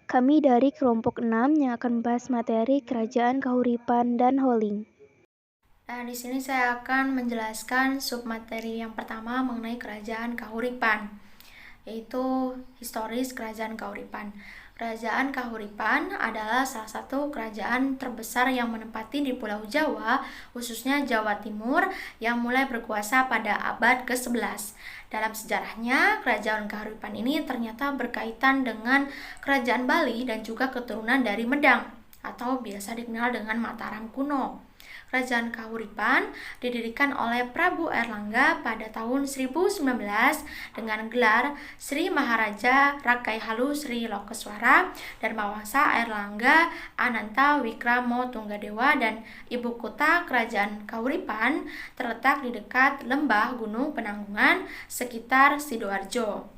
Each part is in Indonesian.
Kami dari kelompok 6 yang akan membahas materi Kerajaan Kahuripan dan Holing. Nah, di sini saya akan menjelaskan submateri yang pertama mengenai Kerajaan Kahuripan, yaitu historis Kerajaan Kahuripan. Kerajaan Kahuripan adalah salah satu kerajaan terbesar yang menempati di Pulau Jawa, khususnya Jawa Timur, yang mulai berkuasa pada abad ke-11. Dalam sejarahnya, Kerajaan Kahuripan ini ternyata berkaitan dengan Kerajaan Bali dan juga keturunan dari Medang, atau biasa dikenal dengan Mataram kuno. Kerajaan Kahuripan didirikan oleh Prabu Airlangga pada tahun 1019 dengan gelar Sri Maharaja Rakai Halu Sri Lokeswara dan Mawangsa Airlangga Ananta Wikramo Tunggadewa, dan ibu kota Kerajaan Kahuripan terletak di dekat lembah Gunung Penanggungan sekitar Sidoarjo.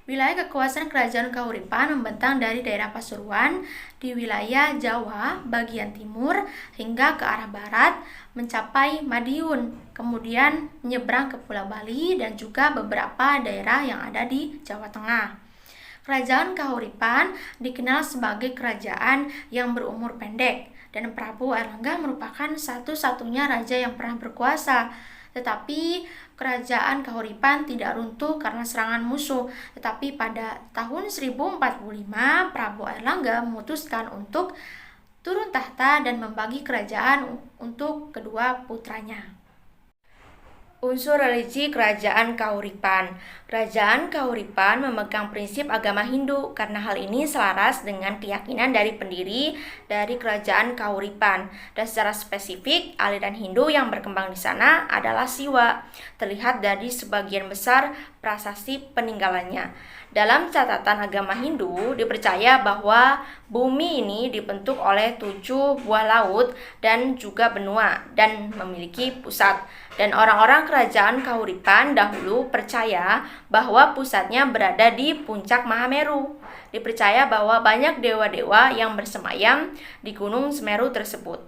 Wilayah kekuasaan Kerajaan Kahuripan membentang dari daerah Pasuruan di wilayah Jawa bagian timur hingga ke arah barat mencapai Madiun, kemudian menyeberang ke Pulau Bali dan juga beberapa daerah yang ada di Jawa Tengah. Kerajaan Kahuripan dikenal sebagai kerajaan yang berumur pendek, dan Prabu Airlangga merupakan satu-satunya raja yang pernah berkuasa. Tetapi kerajaan Kahuripan tidak runtuh karena serangan musuh. Tetapi pada tahun 1045, Prabu Airlangga memutuskan untuk turun tahta dan membagi kerajaan untuk kedua putranya. Unsur religi Kerajaan Kahuripan. Kerajaan Kahuripan memegang prinsip agama Hindu karena hal ini selaras dengan keyakinan dari pendiri dari Kerajaan Kahuripan. Dan secara spesifik, aliran Hindu yang berkembang di sana adalah Siwa, terlihat dari sebagian besar prasasti peninggalannya. Dalam catatan agama Hindu, dipercaya bahwa bumi ini dibentuk oleh 7 buah laut dan juga benua dan memiliki pusat. Dan orang-orang Kerajaan Kahuripan dahulu percaya bahwa pusatnya berada di puncak Mahameru. Dipercaya bahwa banyak dewa-dewa yang bersemayam di Gunung Semeru tersebut.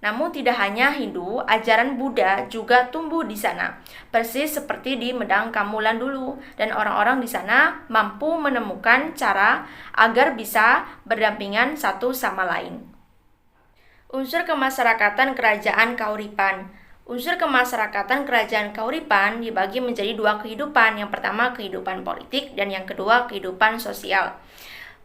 Namun tidak hanya Hindu, ajaran Buddha juga tumbuh di sana, persis seperti di Medang Kamulan dulu, dan orang-orang di sana mampu menemukan cara agar bisa berdampingan satu sama lain. Unsur kemasyarakatan Kerajaan Kahuripan. Unsur kemasyarakatan Kerajaan Kahuripan dibagi menjadi dua kehidupan. Yang pertama kehidupan politik dan yang kedua kehidupan sosial.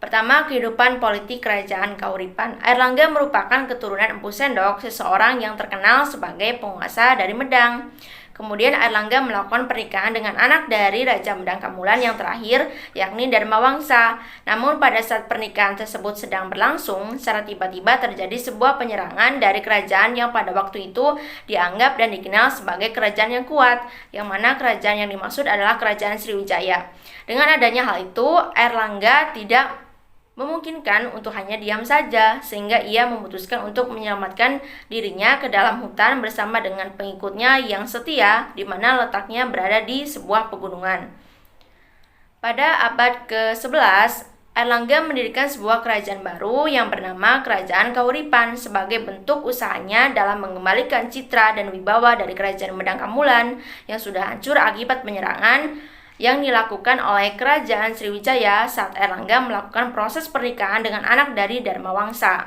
Pertama, kehidupan politik Kerajaan Kahuripan. Airlangga merupakan keturunan Empu Sendok, seseorang yang terkenal sebagai penguasa dari Medang. Kemudian Airlangga melakukan pernikahan dengan anak dari Raja Medang Kamulan yang terakhir, yakni Dharma Wangsa. Namun pada saat pernikahan tersebut sedang berlangsung, secara tiba-tiba terjadi sebuah penyerangan dari kerajaan yang pada waktu itu dianggap dan dikenal sebagai kerajaan yang kuat, yang mana kerajaan yang dimaksud adalah Kerajaan Sriwijaya. Dengan adanya hal itu, Airlangga tidak memungkinkan untuk hanya diam saja, sehingga ia memutuskan untuk menyelamatkan dirinya ke dalam hutan bersama dengan pengikutnya yang setia, di mana letaknya berada di sebuah pegunungan. Pada abad ke-11, Airlangga mendirikan sebuah kerajaan baru yang bernama Kerajaan Kahuripan sebagai bentuk usahanya dalam mengembalikan citra dan wibawa dari Kerajaan Medang Kamulan yang sudah hancur akibat penyerangan yang dilakukan oleh Kerajaan Sriwijaya saat Airlangga melakukan proses pernikahan dengan anak dari Dharma Wangsa.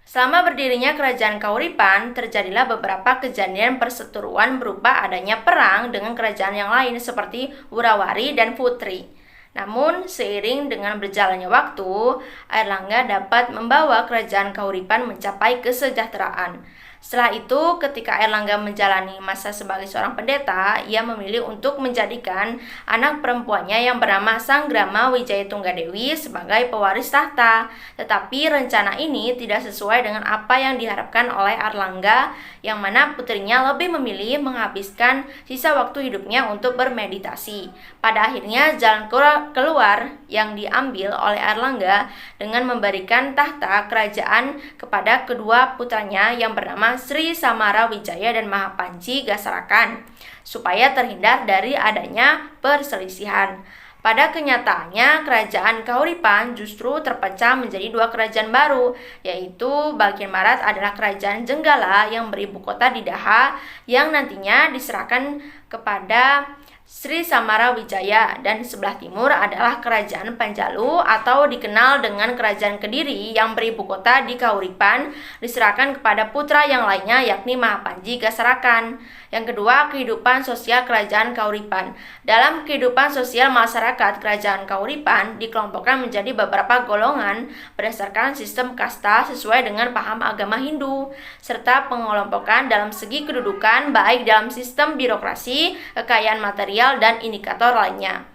Selama berdirinya Kerajaan Kahuripan, terjadilah beberapa kejadian perseteruan berupa adanya perang dengan kerajaan yang lain seperti Wurawari dan Putri. Namun, seiring dengan berjalannya waktu, Airlangga dapat membawa Kerajaan Kahuripan mencapai kesejahteraan. Setelah itu, ketika Airlangga menjalani masa sebagai seorang pendeta, ia memilih untuk menjadikan anak perempuannya yang bernama Sanggrama Wijaya Tunggadewi sebagai pewaris tahta. Tetapi rencana ini tidak sesuai dengan apa yang diharapkan oleh Airlangga, yang mana putrinya lebih memilih menghabiskan sisa waktu hidupnya untuk bermeditasi. Pada akhirnya, jalan keluar yang diambil oleh Airlangga dengan memberikan tahta kerajaan kepada kedua putranya yang bernama Sri Samara Wijaya dan Mahapanci Gasarakan, supaya terhindar dari adanya perselisihan. Pada kenyataannya, Kerajaan Kahuripan justru terpecah menjadi dua kerajaan baru, yaitu bagian barat adalah Kerajaan Jenggala yang beribu kota di Daha, yang nantinya diserahkan kepada Sri Samarawidjaya, dan di sebelah timur adalah Kerajaan Panjalu atau dikenal dengan Kerajaan Kediri yang beribu kota di Kahuripan, diserahkan kepada putra yang lainnya yakni Mahapanji Gasarakan. Yang kedua, kehidupan sosial Kerajaan Kahuripan. Dalam kehidupan sosial masyarakat Kerajaan Kahuripan dikelompokkan menjadi beberapa golongan berdasarkan sistem kasta sesuai dengan paham agama Hindu, serta pengelompokan dalam segi kedudukan baik dalam sistem birokrasi, kekayaan material, dan indikator lainnya.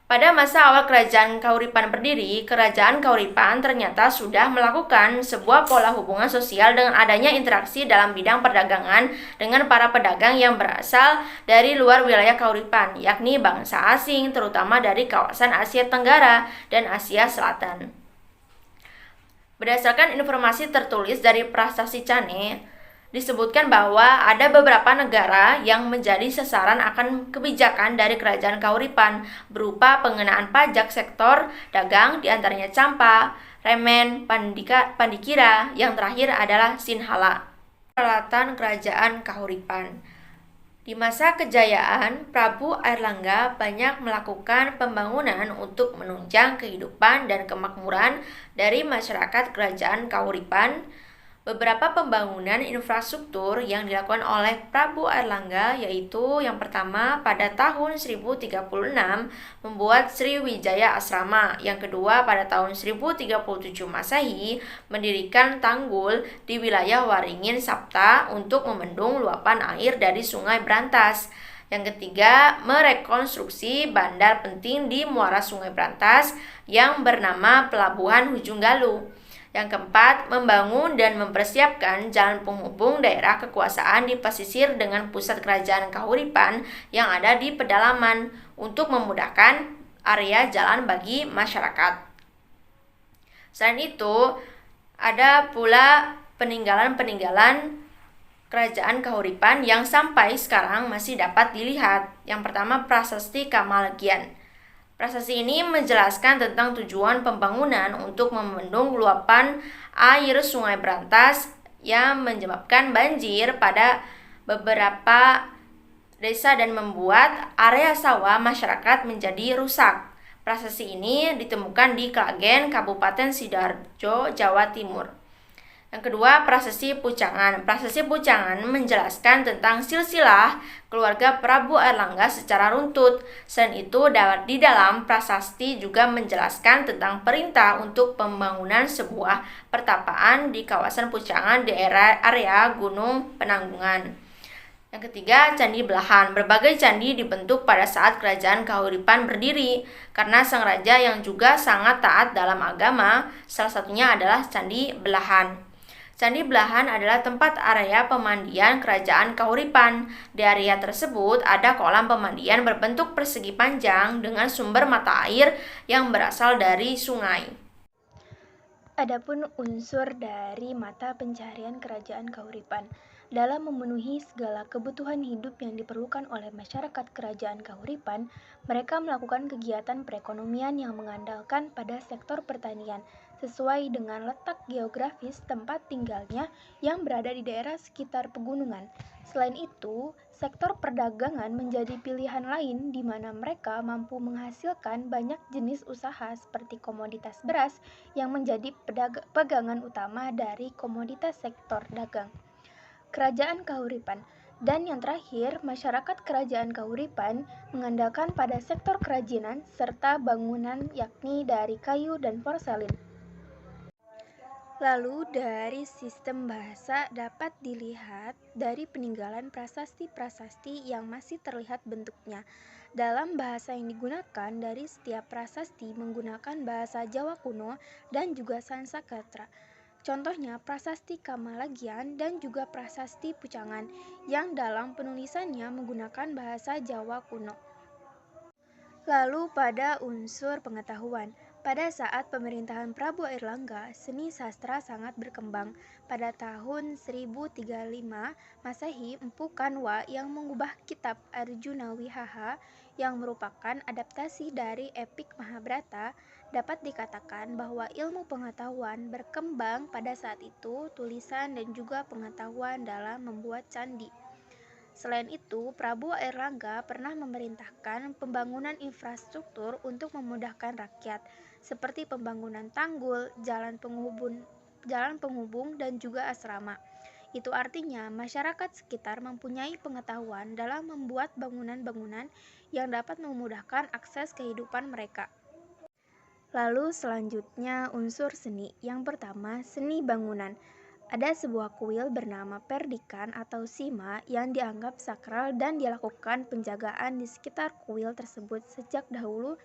Pada masa awal Kerajaan Kahuripan berdiri, Kerajaan Kahuripan ternyata sudah melakukan sebuah pola hubungan sosial dengan adanya interaksi dalam bidang perdagangan dengan para pedagang yang berasal dari luar wilayah Kahuripan, yakni bangsa asing, terutama dari kawasan Asia Tenggara dan Asia Selatan. Berdasarkan informasi tertulis dari Prasasti Cane, disebutkan bahwa ada beberapa negara yang menjadi sasaran akan kebijakan dari Kerajaan Kahuripan berupa pengenaan pajak sektor dagang, diantaranya Campa, Remen, Pandikira, yang terakhir adalah Sinhala. Peralatan Kerajaan Kahuripan. Di masa kejayaan, Prabu Airlangga banyak melakukan pembangunan untuk menunjang kehidupan dan kemakmuran dari masyarakat Kerajaan Kahuripan. Beberapa pembangunan infrastruktur yang dilakukan oleh Prabu Airlangga yaitu yang pertama pada tahun 1036 membuat Sriwijaya Asrama, yang kedua pada tahun 1037 Masehi mendirikan tanggul di wilayah Waringin Sapta untuk membendung luapan air dari Sungai Brantas. Yang ketiga, merekonstruksi bandar penting di muara Sungai Brantas yang bernama Pelabuhan Hujung Galuh. Yang keempat, membangun dan mempersiapkan jalan penghubung daerah kekuasaan di pesisir dengan pusat Kerajaan Kahuripan yang ada di pedalaman untuk memudahkan area jalan bagi masyarakat. Selain itu, ada pula peninggalan-peninggalan Kerajaan Kahuripan yang sampai sekarang masih dapat dilihat. Yang pertama, Prasasti Kamalagian. Prasasti ini menjelaskan tentang tujuan pembangunan untuk membendung luapan air Sungai Brantas yang menyebabkan banjir pada beberapa desa dan membuat area sawah masyarakat menjadi rusak. Prasasti ini ditemukan di Klagen, Kabupaten Sidoarjo, Jawa Timur. Yang kedua, Prasasti Pucangan. Prasasti Pucangan menjelaskan tentang silsilah keluarga Prabu Airlangga secara runtut. Selain itu, di dalam prasasti juga menjelaskan tentang perintah untuk pembangunan sebuah pertapaan di kawasan Pucangan di area Gunung Penanggungan. Yang ketiga, Candi Belahan. Berbagai candi dibentuk pada saat Kerajaan Kahuripan berdiri karena sang raja yang juga sangat taat dalam agama, salah satunya adalah Candi Belahan. Candi Belahan adalah tempat area pemandian Kerajaan Kahuripan. Di area tersebut ada kolam pemandian berbentuk persegi panjang dengan sumber mata air yang berasal dari sungai. Adapun unsur dari mata pencaharian Kerajaan Kahuripan dalam memenuhi segala kebutuhan hidup yang diperlukan oleh masyarakat Kerajaan Kahuripan, mereka melakukan kegiatan perekonomian yang mengandalkan pada sektor pertanian sesuai dengan letak geografis tempat tinggalnya yang berada di daerah sekitar pegunungan. Selain itu, sektor perdagangan menjadi pilihan lain di mana mereka mampu menghasilkan banyak jenis usaha seperti komoditas beras yang menjadi pegangan utama dari komoditas sektor dagang Kerajaan Kahuripan. Dan yang terakhir, masyarakat Kerajaan Kahuripan mengandalkan pada sektor kerajinan serta bangunan yakni dari kayu dan porselin. Lalu dari sistem bahasa dapat dilihat dari peninggalan prasasti-prasasti yang masih terlihat bentuknya. Dalam bahasa yang digunakan dari setiap prasasti menggunakan bahasa Jawa kuno dan juga Sanskerta. Contohnya Prasasti Kamalagian dan juga Prasasti Pucangan yang dalam penulisannya menggunakan bahasa Jawa kuno. Lalu pada unsur pengetahuan, pada saat pemerintahan Prabu Airlangga, seni sastra sangat berkembang. Pada tahun 1035 Masehi, Empu Kanwa yang mengubah kitab Arjuna Wihaha yang merupakan adaptasi dari epik Mahabharata, dapat dikatakan bahwa ilmu pengetahuan berkembang pada saat itu, tulisan dan juga pengetahuan dalam membuat candi. Selain itu, Prabu Airlangga pernah memerintahkan pembangunan infrastruktur untuk memudahkan rakyat, seperti pembangunan tanggul, jalan penghubung, dan juga asrama. Itu artinya masyarakat sekitar mempunyai pengetahuan dalam membuat bangunan-bangunan yang dapat memudahkan akses kehidupan mereka. Lalu selanjutnya unsur seni. Yang pertama, seni bangunan. Ada sebuah kuil bernama perdikan atau sima yang dianggap sakral dan dilakukan penjagaan di sekitar kuil tersebut sejak dahulu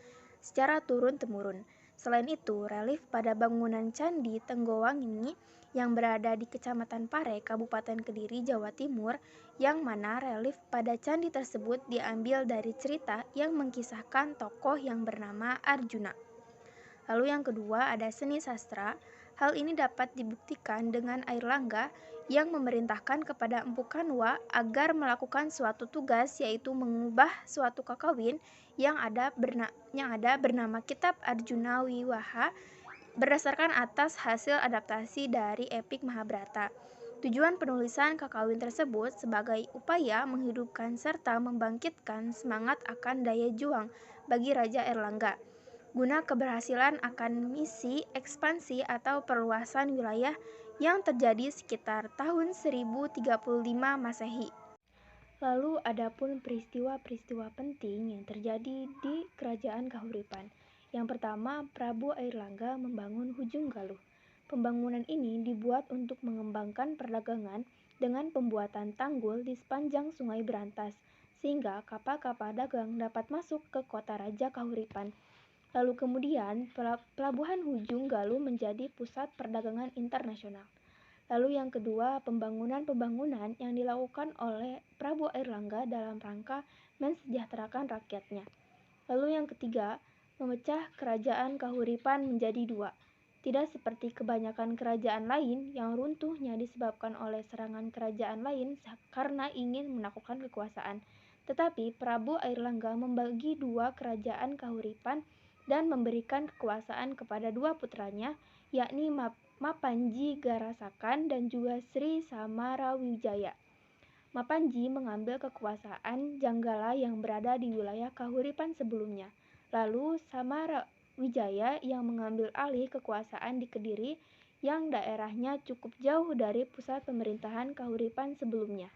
secara turun-temurun. Selain itu, relief pada bangunan Candi Tenggowangi yang berada di Kecamatan Pare, Kabupaten Kediri, Jawa Timur, yang mana relief pada candi tersebut diambil dari cerita yang mengkisahkan tokoh yang bernama Arjuna. Lalu yang kedua ada seni sastra. Hal ini dapat dibuktikan dengan Airlangga yang memerintahkan kepada Empu Kanwa agar melakukan suatu tugas, yaitu mengubah suatu kakawin yang ada bernama Kitab Arjuna Wiwaha berdasarkan atas hasil adaptasi dari epik Mahabharata. Tujuan penulisan kakawin tersebut sebagai upaya menghidupkan serta membangkitkan semangat akan daya juang bagi Raja Airlangga guna keberhasilan akan misi ekspansi atau perluasan wilayah yang terjadi sekitar tahun 1035 Masehi. Lalu adapun peristiwa-peristiwa penting yang terjadi di Kerajaan Kahuripan. Yang pertama, Prabu Airlangga membangun Hujung Galuh. Pembangunan ini dibuat untuk mengembangkan perdagangan dengan pembuatan tanggul di sepanjang Sungai Berantas, sehingga kapal-kapal dagang dapat masuk ke kota Raja Kahuripan. Lalu kemudian, Pelabuhan Hujung Galuh menjadi pusat perdagangan internasional. Lalu yang kedua, pembangunan-pembangunan yang dilakukan oleh Prabu Airlangga dalam rangka mensejahterakan rakyatnya. Lalu yang ketiga, memecah kerajaan Kahuripan menjadi dua. Tidak seperti kebanyakan kerajaan lain yang runtuhnya disebabkan oleh serangan kerajaan lain karena ingin menaklukkan kekuasaan. Tetapi Prabu Airlangga membagi dua kerajaan Kahuripan dan memberikan kekuasaan kepada dua putranya, yakni Mapanji Garasakan dan juga Sri Samarawijaya. Mapanji mengambil kekuasaan Janggala yang berada di wilayah Kahuripan sebelumnya. Lalu Samarawijaya yang mengambil alih kekuasaan di Kediri yang daerahnya cukup jauh dari pusat pemerintahan Kahuripan sebelumnya.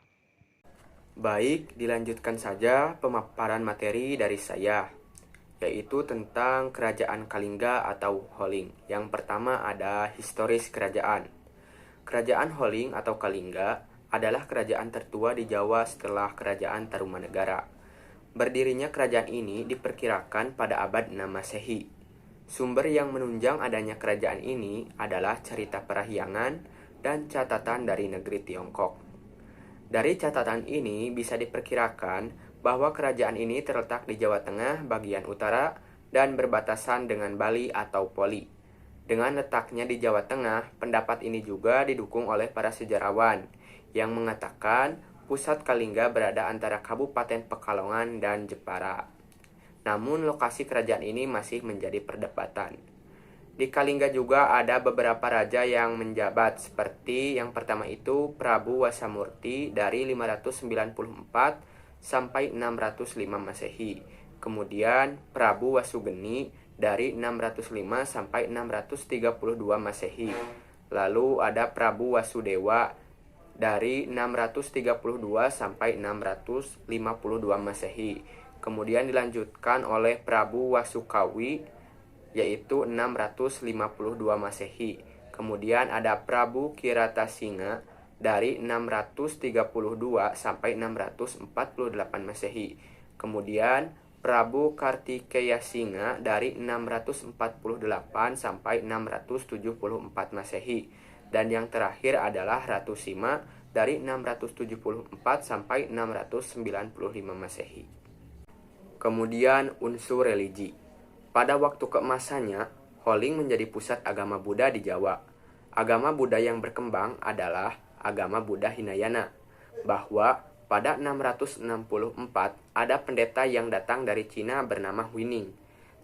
Baik, dilanjutkan saja pemaparan materi dari saya, yaitu tentang Kerajaan Kalingga atau Holling. Yang pertama ada historis kerajaan. Kerajaan Holling atau Kalingga adalah kerajaan tertua di Jawa setelah Kerajaan Tarumanegara. Berdirinya kerajaan ini diperkirakan pada abad 6 Masehi. Sumber yang menunjang adanya kerajaan ini adalah cerita Parahyangan dan catatan dari negeri Tiongkok. Dari catatan ini bisa diperkirakan bahwa kerajaan ini terletak di Jawa Tengah bagian utara dan berbatasan dengan Bali atau Poli. Dengan letaknya di Jawa Tengah, pendapat ini juga didukung oleh para sejarawan yang mengatakan pusat Kalingga berada antara Kabupaten Pekalongan dan Jepara. Namun lokasi kerajaan ini masih menjadi perdebatan. Di Kalingga juga ada beberapa raja yang menjabat, seperti yang pertama itu Prabu Wasamurti dari 594 sampai 605 Masehi. Kemudian Prabu Wasugeni dari 605 sampai 632 Masehi. Lalu ada Prabu Wasudewa dari 632 sampai 652 Masehi. Kemudian dilanjutkan oleh Prabu Wasukawi yaitu 652 Masehi. Kemudian ada Prabu Kiratasinga dari 632 sampai 648 Masehi. Kemudian Prabu Kartikeya Singa dari 648 sampai 674 Masehi. Dan yang terakhir adalah Ratu Sima dari 674 sampai 695 Masehi. Kemudian unsur religi. Pada waktu keemasannya, Holling menjadi pusat agama Buddha di Jawa. Agama Buddha yang berkembang adalah agama Buddha Hinayana, bahwa pada 664 ada pendeta yang datang dari Cina bernama Huining.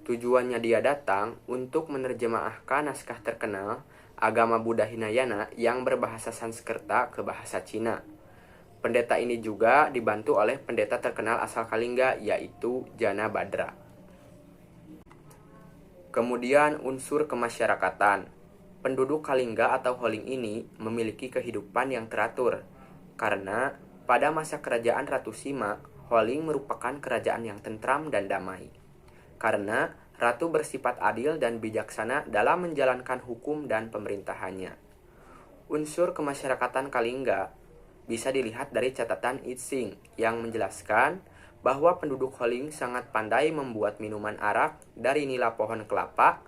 Tujuannya dia datang untuk menerjemahkan naskah terkenal agama Buddha Hinayana yang berbahasa Sanskerta ke bahasa Cina. Pendeta ini juga dibantu oleh pendeta terkenal asal Kalingga, yaitu Jana Badra. Kemudian unsur kemasyarakatan. Penduduk Kalingga atau Holing ini memiliki kehidupan yang teratur, karena pada masa kerajaan Ratu Sima, Holing merupakan kerajaan yang tentram dan damai. Karena Ratu bersifat adil dan bijaksana dalam menjalankan hukum dan pemerintahannya. Unsur kemasyarakatan Kalingga bisa dilihat dari catatan Itsing yang menjelaskan bahwa penduduk Holing sangat pandai membuat minuman arak dari nila pohon kelapa.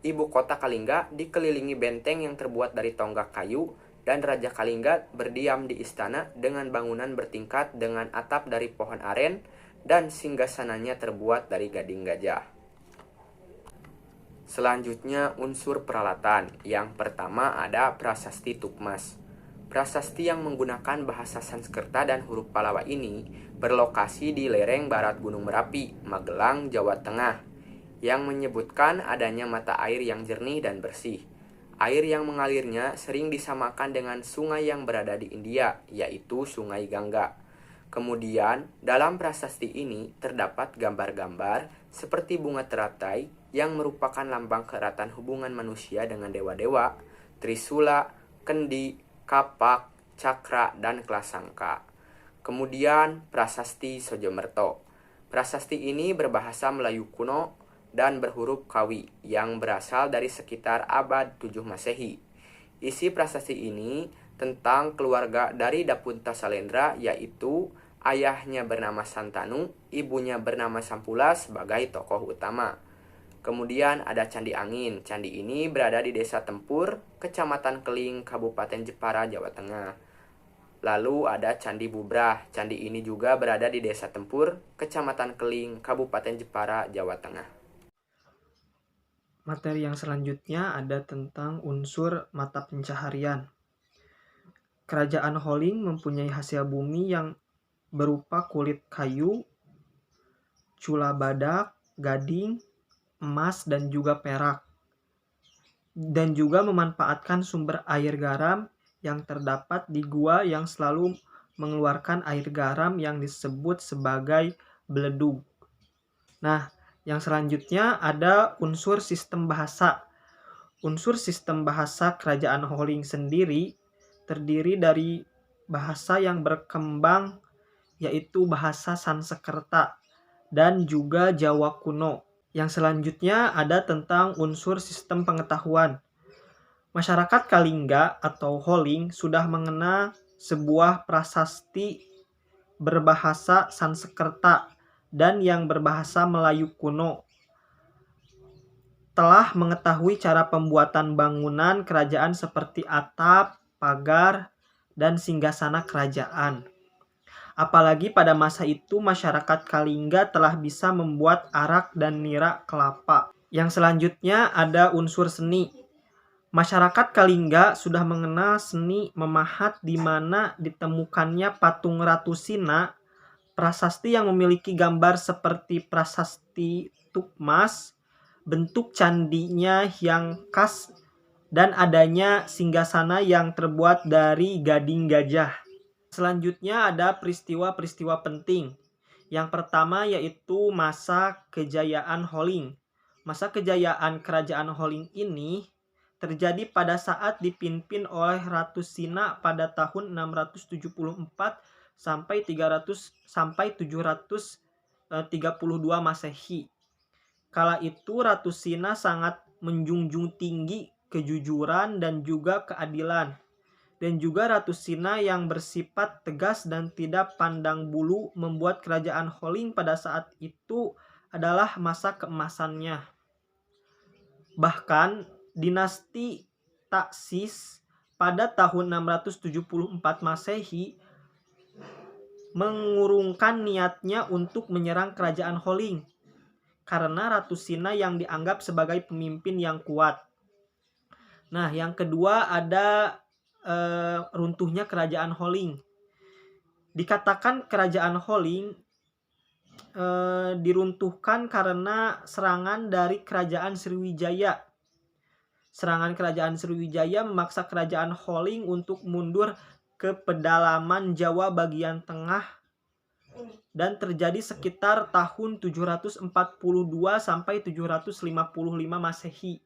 Ibu kota Kalingga dikelilingi benteng yang terbuat dari tonggak kayu, dan Raja Kalingga berdiam di istana dengan bangunan bertingkat dengan atap dari pohon aren, dan singgasananya terbuat dari gading gajah. Selanjutnya unsur peralatan. Yang pertama ada prasasti Tukmas. Prasasti yang menggunakan bahasa Sanskerta dan huruf Pallawa ini berlokasi di lereng barat Gunung Merapi, Magelang, Jawa Tengah, yang menyebutkan adanya mata air yang jernih dan bersih. Air yang mengalirnya sering disamakan dengan sungai yang berada di India, yaitu Sungai Gangga. Kemudian, dalam prasasti ini terdapat gambar-gambar seperti bunga teratai yang merupakan lambang keeratan hubungan manusia dengan dewa-dewa, Trisula, Kendi, Kapak, Cakra, dan Klasangka. Kemudian, prasasti Sojomerto. Prasasti ini berbahasa Melayu kuno dan berhuruf Kawi yang berasal dari sekitar abad 7 Masehi. Isi prasasti ini tentang keluarga dari Dapunta Salendra, yaitu ayahnya bernama Santanu, ibunya bernama Sampula sebagai tokoh utama. Kemudian ada Candi Angin. Candi ini berada di Desa Tempur, Kecamatan Keling, Kabupaten Jepara, Jawa Tengah. Lalu ada Candi Bubrah. Candi ini juga berada di Desa Tempur, Kecamatan Keling, Kabupaten Jepara, Jawa Tengah. Materi yang selanjutnya ada tentang unsur mata pencaharian. Kerajaan Holing mempunyai hasil bumi yang berupa kulit kayu, cula badak, gading, emas, dan juga perak. Dan juga memanfaatkan sumber air garam yang terdapat di gua yang selalu mengeluarkan air garam yang disebut sebagai beledug. Nah, yang selanjutnya ada unsur sistem bahasa. Unsur sistem bahasa kerajaan Holing sendiri terdiri dari bahasa yang berkembang, yaitu bahasa Sanskerta dan juga Jawa kuno. Yang selanjutnya ada tentang unsur sistem pengetahuan. Masyarakat Kalingga atau Holing sudah mengenal sebuah prasasti berbahasa Sanskerta dan yang berbahasa Melayu kuno. Telah mengetahui cara pembuatan bangunan kerajaan seperti atap, pagar, dan singgasana kerajaan. Apalagi pada masa itu masyarakat Kalingga telah bisa membuat arak dan nira kelapa. Yang selanjutnya ada unsur seni. Masyarakat Kalingga sudah mengenal seni memahat di mana ditemukannya patung Ratu Sina, prasasti yang memiliki gambar seperti prasasti Tukmas, bentuk candinya yang khas, dan adanya singgasana yang terbuat dari gading gajah. Selanjutnya ada peristiwa-peristiwa penting. Yang pertama yaitu masa kejayaan Holing. Masa kejayaan kerajaan Holing ini terjadi pada saat dipimpin oleh Ratu Sina pada tahun 674 sampai 732 Masehi. Kala itu Ratu Sina sangat menjunjung tinggi kejujuran dan juga keadilan. Dan juga Ratu Sina yang bersifat tegas dan tidak pandang bulu membuat kerajaan Holing pada saat itu adalah masa keemasannya. Bahkan dinasti Taksis pada tahun 674 Masehi mengurungkan niatnya untuk menyerang kerajaan Holing karena Ratu Sina yang dianggap sebagai pemimpin yang kuat. Nah, yang kedua ada runtuhnya kerajaan Holing. Dikatakan kerajaan Holing diruntuhkan karena serangan dari kerajaan Sriwijaya. Serangan kerajaan Sriwijaya memaksa kerajaan Holing untuk mundur ke pedalaman Jawa bagian tengah dan terjadi sekitar tahun 742 sampai 755 Masehi.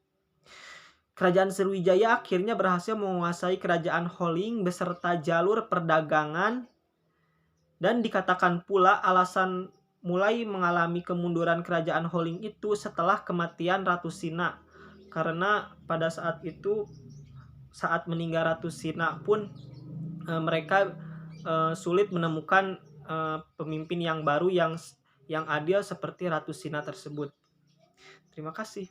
Kerajaan Sriwijaya akhirnya berhasil menguasai kerajaan Holling beserta jalur perdagangan, dan dikatakan pula alasan mulai mengalami kemunduran kerajaan Holling itu setelah kematian Ratu Sina, karena pada saat itu, saat meninggal Ratu Sina pun mereka sulit menemukan pemimpin yang baru yang adil seperti Ratu Sina tersebut. Terima kasih.